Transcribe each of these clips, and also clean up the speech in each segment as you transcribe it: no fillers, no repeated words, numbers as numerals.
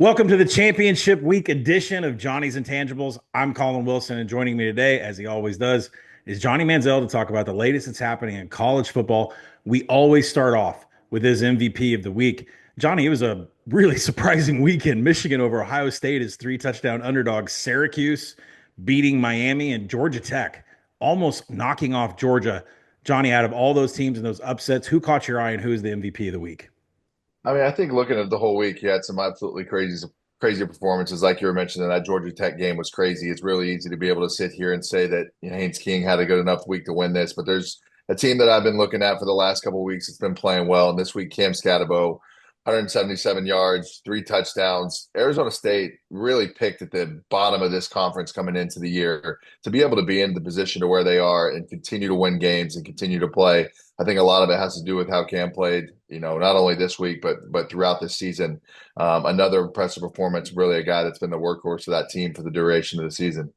Welcome to the championship week edition of Johnny's Intangibles. I'm Collin Wilson, and joining me today, as he always does, is Johnny Manziel to talk about the latest that's happening in college football. We always start off with his MVP of the week. Johnny, it was a really surprising weekend. Michigan over Ohio State is three-touchdown underdog. Syracuse beating Miami and Georgia Tech, almost knocking off Georgia. Johnny, out of all those teams and those upsets, who caught your eye and who is the MVP of the week? I mean, I think looking at the whole week, you had some absolutely crazy performances. Like you were mentioning, that Georgia Tech game was crazy. It's really easy to be able to sit here and say that Haynes King had a good enough week to win this, but there's a team that I've been looking at for the last couple of weeks. It's been playing well, and this week, Cam Skattebo, 177 yards, 3 touchdowns. Arizona State really picked at the bottom of this conference coming into the year to be able to be in the position to where they are and continue to win games and continue to play. I think a lot of it has to do with how Cam played, not only this week but throughout this season. Another impressive performance. Really, a guy that's been the workhorse of that team for the duration of the season.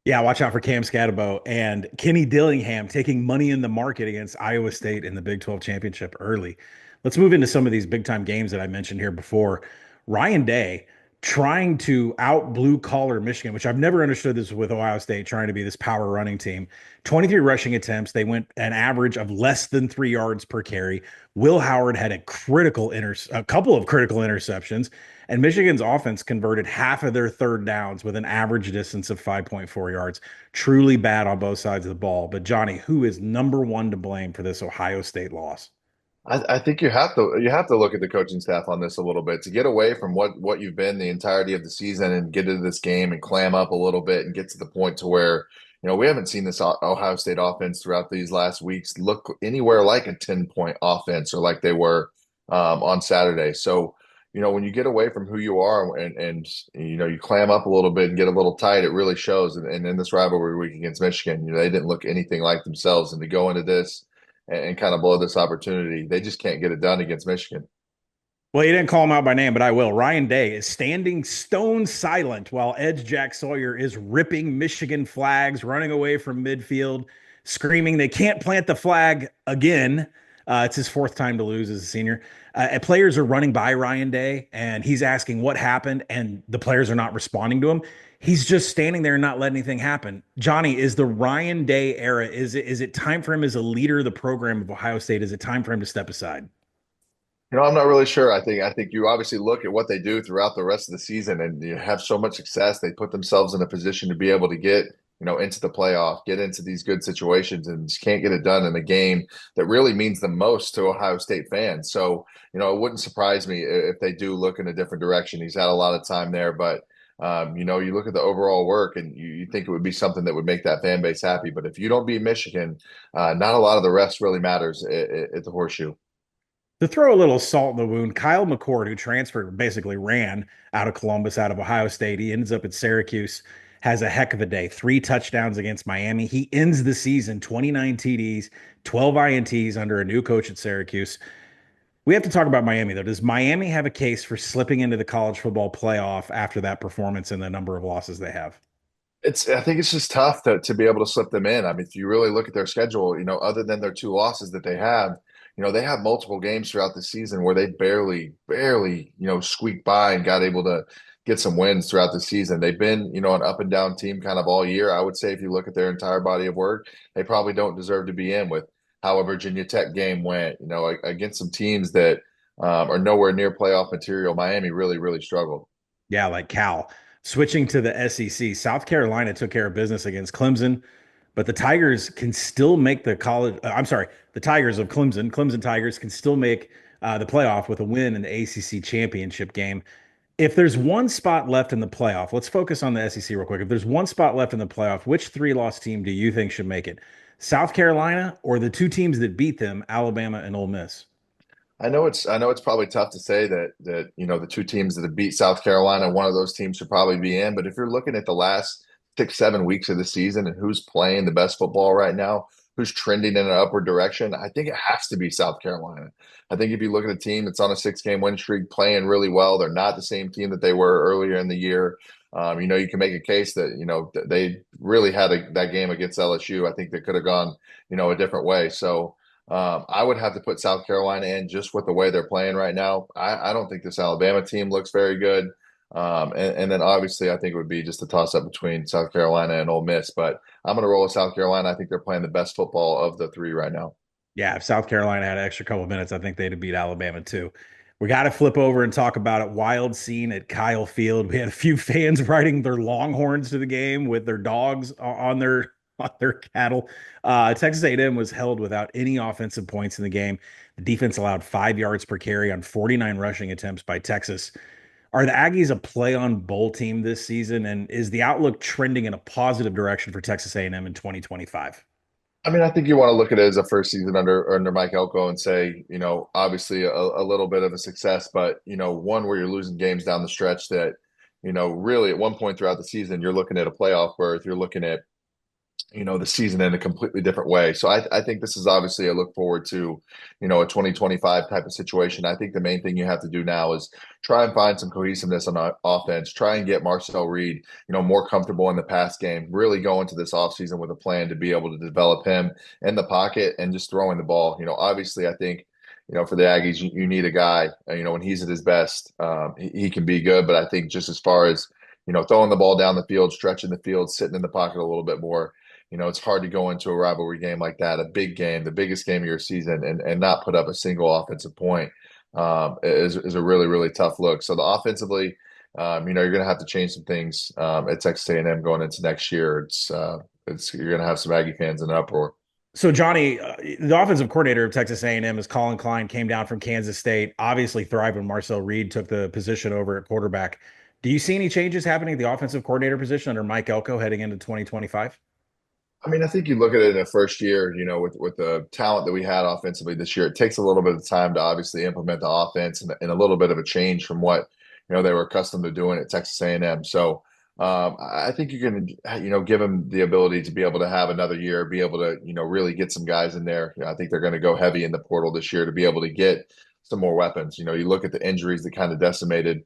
Yeah, watch out for Cam Skattebo and Kenny Dillingham taking money in the market against Iowa State in the Big 12 championship early. Let's move into some of these big time games that I mentioned here before. Ryan Day trying to out blue collar Michigan, which I've never understood this with Ohio State trying to be this power running team. 23 rushing attempts. They went an average of less than 3 yards per carry. Will Howard had a couple of critical interceptions. And Michigan's offense converted half of their third downs with an average distance of 5.4 yards. Truly bad on both sides of the ball. But Johnny, who is number one to blame for this Ohio State loss? I think you have to look at the coaching staff on this a little bit to get away from what you've been the entirety of the season and get into this game and clam up a little bit and get to the point to where we haven't seen this Ohio State offense throughout these last weeks look anywhere like a 10-point offense or like they were on Saturday. So when you get away from who you are and you clam up a little bit and get a little tight, it really shows. And in this rivalry week against Michigan, they didn't look anything like themselves. And to go into this and kind of blow this opportunity. They just can't get it done against Michigan. Well, you didn't call him out by name, but I will. Ryan Day is standing stone silent while Edge Jack Sawyer is ripping Michigan flags, running away from midfield, screaming they can't plant the flag again. It's his fourth time to lose as a senior. And players are running by Ryan Day, and he's asking what happened, and the players are not responding to him. He's just standing there and not letting anything happen. Johnny, is the Ryan Day era, is it time for him as a leader of the program of Ohio State? Is it time for him to step aside? I'm not really sure. I think you obviously look at what they do throughout the rest of the season and you have so much success. They put themselves in a position to be able to get, into the playoff, get into these good situations and just can't get it done in a game that really means the most to Ohio State fans. So, it wouldn't surprise me if they do look in a different direction. He's had a lot of time there, but you look at the overall work and you think it would be something that would make that fan base happy. But if you don't beat Michigan, not a lot of the rest really matters at the horseshoe. To throw a little salt in the wound, Kyle McCord, who transferred, basically ran out of Columbus, out of Ohio State, he ends up at Syracuse, has a heck of a day. 3 touchdowns against Miami. He ends the season 29 TDs, 12 INTs under a new coach at Syracuse. We have to talk about Miami, though. Does Miami have a case for slipping into the college football playoff after that performance and the number of losses they have? I think it's just tough to be able to slip them in. I mean, if you really look at their schedule, other than their two losses that they have multiple games throughout the season where they barely, squeaked by and got able to get some wins throughout the season. They've been, an up and down team kind of all year. I would say if you look at their entire body of work, they probably don't deserve to be in with how a Virginia Tech game went, against some teams that are nowhere near playoff material. Miami really, really struggled. Yeah, like Cal. Switching to the SEC, South Carolina took care of business against Clemson, but the Tigers can still make the college. I'm sorry, the Tigers of Clemson Tigers can still make the playoff with a win in the ACC championship game. If there's one spot left in the playoff, let's focus on the SEC real quick. If there's one spot left in the playoff, which three-loss team do you think should make it? South Carolina or the two teams that beat them, Alabama and Ole Miss? I know it's probably tough to say that the two teams that have beat South Carolina, one of those teams should probably be in. But if you're looking at the last 6, 7 weeks of the season and who's playing the best football right now, who's trending in an upward direction, I think it has to be South Carolina. I think if you look at a team that's on a 6 game win streak, playing really well, they're not the same team that they were earlier in the year. You can make a case that they really had that game against LSU. I think they could have gone a different way. So. I would have to put South Carolina in just with the way they're playing right now. I don't think this Alabama team looks very good. And then obviously I think it would be just a toss up between South Carolina and Ole Miss, but I'm going to roll with South Carolina. I think they're playing the best football of the three right now. Yeah, if South Carolina had an extra couple of minutes, I think they'd have beat Alabama too. We got to flip over and talk about it. Wild scene at Kyle Field. We had a few fans riding their Longhorns to the game with their dogs on their cattle. Texas A&M was held without any offensive points in the game. The defense allowed 5 yards per carry on 49 rushing attempts by Texas. Are the Aggies a play-on bowl team this season, and is the outlook trending in a positive direction for Texas A&M in 2025? I mean, I think you want to look at it as a first season under Mike Elko and say, obviously a little bit of a success, but one where you're losing games down the stretch that, really at one point throughout the season, you're looking at a playoff berth, you're looking at the season in a completely different way. So I think this is obviously a look forward to, a 2025 type of situation. I think the main thing you have to do now is try and find some cohesiveness on offense, try and get Marcel Reed, more comfortable in the pass game, really go into this offseason with a plan to be able to develop him in the pocket and just throwing the ball. Obviously I think, for the Aggies, you need a guy, when he's at his best, he can be good. But I think just as far as, throwing the ball down the field, stretching the field, sitting in the pocket a little bit more, it's hard to go into a rivalry game like that, a big game, the biggest game of your season, and not put up a single offensive point is a really, really tough look. So the offensively, you're going to have to change some things at Texas A&M going into next year. It's you're going to have some Aggie fans in an uproar. So Johnny, the offensive coordinator of Texas A&M is Collin Klein, came down from Kansas State, obviously thrived when Marcel Reed took the position over at quarterback. Do you see any changes happening at the offensive coordinator position under Mike Elko heading into 2025? I mean, I think you look at it in the first year, with the talent that we had offensively this year, it takes a little bit of time to obviously implement the offense and a little bit of a change from what, they were accustomed to doing at Texas A&M. So I think you can, give them the ability to be able to have another year, be able to, really get some guys in there. I think they're going to go heavy in the portal this year to be able to get some more weapons. You look at the injuries that kind of decimated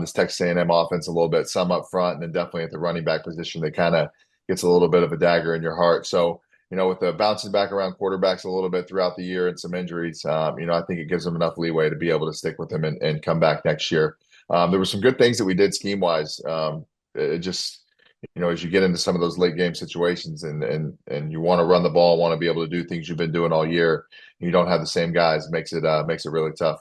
this Texas A&M offense a little bit, some up front, and then definitely at the running back position, they kind of gets a little bit of a dagger in your heart. So, with the bouncing back around quarterbacks a little bit throughout the year and some injuries, I think it gives them enough leeway to be able to stick with them and come back next year. There were some good things that we did scheme wise. It just, as you get into some of those late game situations and you want to run the ball, want to be able to do things you've been doing all year, you don't have the same guys, makes it really tough.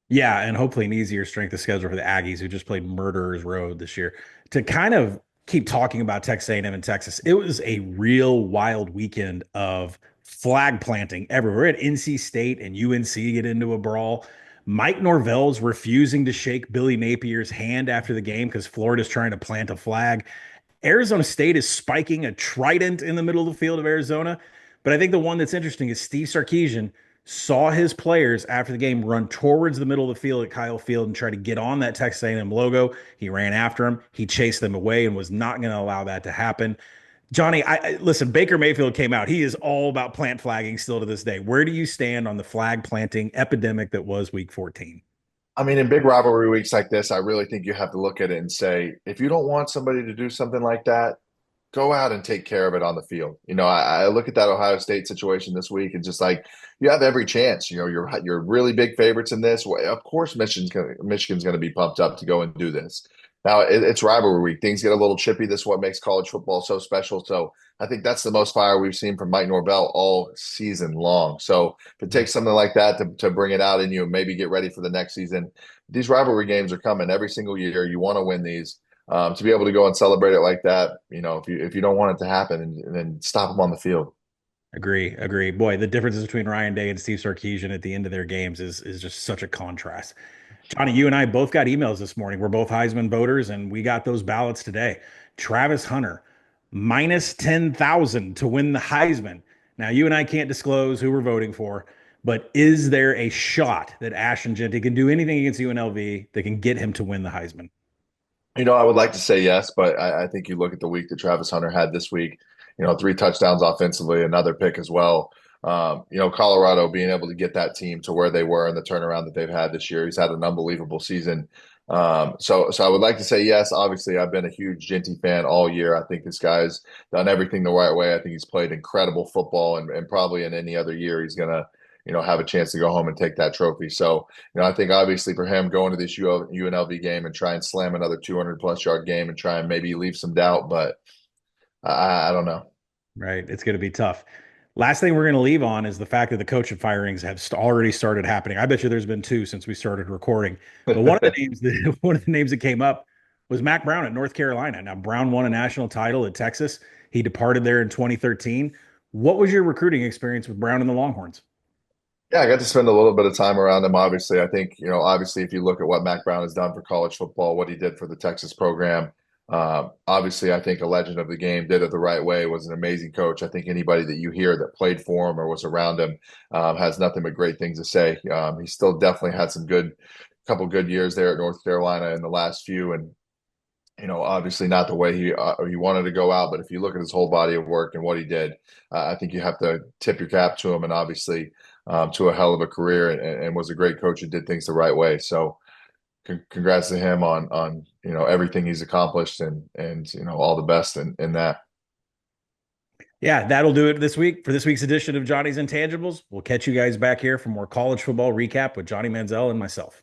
Yeah, and hopefully an easier strength of schedule for the Aggies who just played Murderers Road this year. To kind of keep talking about Texas A&M and Texas, it was a real wild weekend of flag planting everywhere. At NC State and UNC get into a brawl. Mike Norvell's refusing to shake Billy Napier's hand after the game because Florida's trying to plant a flag. Arizona State is spiking a trident in the middle of the field of Arizona. But I think the one that's interesting is Steve Sarkisian saw his players after the game run towards the middle of the field at Kyle Field and try to get on that Texas A&M logo. He ran after him. He chased them away and was not going to allow that to happen. Johnny, listen, Baker Mayfield came out. He is all about plant flagging still to this day. Where do you stand on the flag planting epidemic that was week 14? I mean, in big rivalry weeks like this, I really think you have to look at it and say, if you don't want somebody to do something like that, go out and take care of it on the field. I look at that Ohio State situation this week and just like you have every chance. You're really big favorites in this. Well, of course, Michigan's going to be pumped up to go and do this. Now it's rivalry week. Things get a little chippy. This is what makes college football so special. So I think that's the most fire we've seen from Mike Norvell all season long. So if it takes something like that to bring it out in you and maybe get ready for the next season, these rivalry games are coming every single year. You want to win these. To be able to go and celebrate it like that, if you don't want it to happen, and then stop them on the field. Agree. Boy, the differences between Ryan Day and Steve Sarkisian at the end of their games is just such a contrast. Johnny, you and I both got emails this morning. We're both Heisman voters, and we got those ballots today. Travis Hunter, minus 10,000 to win the Heisman. Now, you and I can't disclose who we're voting for, but is there a shot that Ashton Jeanty can do anything against UNLV that can get him to win the Heisman? I would like to say yes, but I think you look at the week that Travis Hunter had this week, 3 touchdowns offensively, another pick as well. Colorado being able to get that team to where they were in the turnaround that they've had this year. He's had an unbelievable season. So I would like to say yes. Obviously, I've been a huge Jeanty fan all year. I think this guy's done everything the right way. I think he's played incredible football, and probably in any other year he's gonna have a chance to go home and take that trophy. So, I think obviously for him going to this UNLV game and try and slam another 200 plus yard game and try and maybe leave some doubt, but I don't know. Right. It's going to be tough. Last thing we're going to leave on is the fact that the coaching firings have already started happening. I bet you there's been two since we started recording. But one of the names that one of the names that came up was Mack Brown at North Carolina. Now Brown won a national title at Texas. He departed there in 2013. What was your recruiting experience with Brown and the Longhorns? Yeah, I got to spend a little bit of time around him. Obviously, I think, obviously, if you look at what Mack Brown has done for college football, what he did for the Texas program, obviously, I think a legend of the game, did it the right way, was an amazing coach. I think anybody that you hear that played for him or was around him has nothing but great things to say. He still definitely had some couple good years there at North Carolina in the last few, and obviously not the way he wanted to go out. But if you look at his whole body of work and what he did, I think you have to tip your cap to him, and obviously to a hell of a career, and was a great coach and did things the right way. So congrats to him on everything he's accomplished, and all the best in that. Yeah, that'll do it this week for this week's edition of Johnny's Intangibles. We'll catch you guys back here for more college football recap with Johnny Manziel and myself.